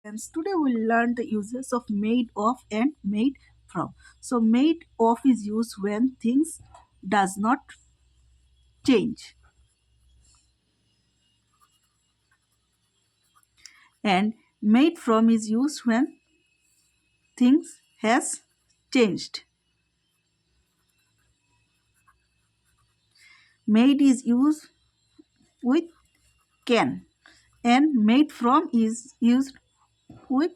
Friends, today we'll learn the uses of made of and made from. So made of is used when things does not change, and made from is used when things has changed. Made is used with can, and made from is used with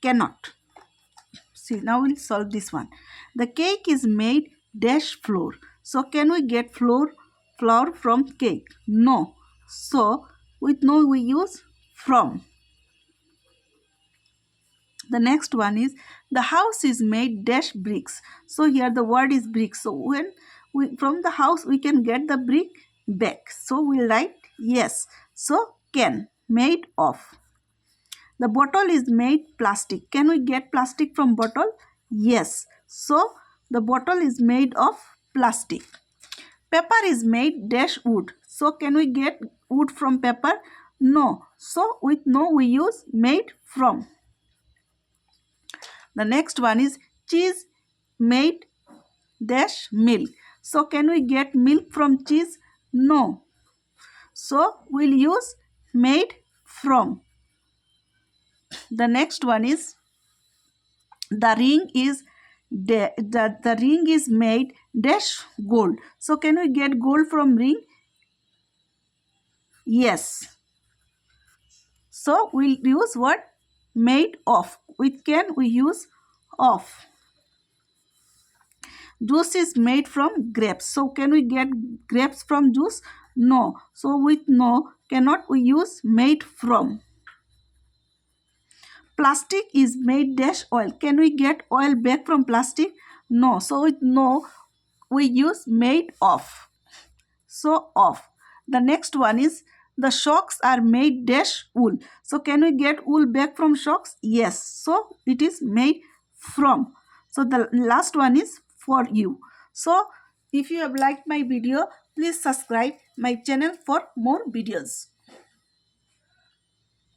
cannot. See, now we'll solve this one. The cake is made dash flour. So can we get flour from cake? No. So with no we use from. The next one is the house is made dash bricks. So here the word is bricks. So when we from the house we can get the brick back. So we'll write yes. So can made of. The bottle is made plastic. Can we get plastic from bottle? Yes. So the bottle is made of plastic. Paper is made dash wood. So can we get wood from paper? No. So with no we use made from. The next one is cheese made dash milk. So can we get milk from cheese? No. So we'll use made from. The next one is the ring is the ring is made dash gold. So can we get gold from ring? Yes. So we'll use what? Made of. With can we use of. Juice is made from grapes. So can we get grapes from juice? No. So with no cannot we use made from. Plastic is made dash oil. Can we get oil back from plastic? No. So with no we use made of. So of. The next one is the socks are made dash wool. So can we get wool back from socks? Yes. So it is made from. So the last one is for you. So if you have liked my video, please subscribe my channel for more videos.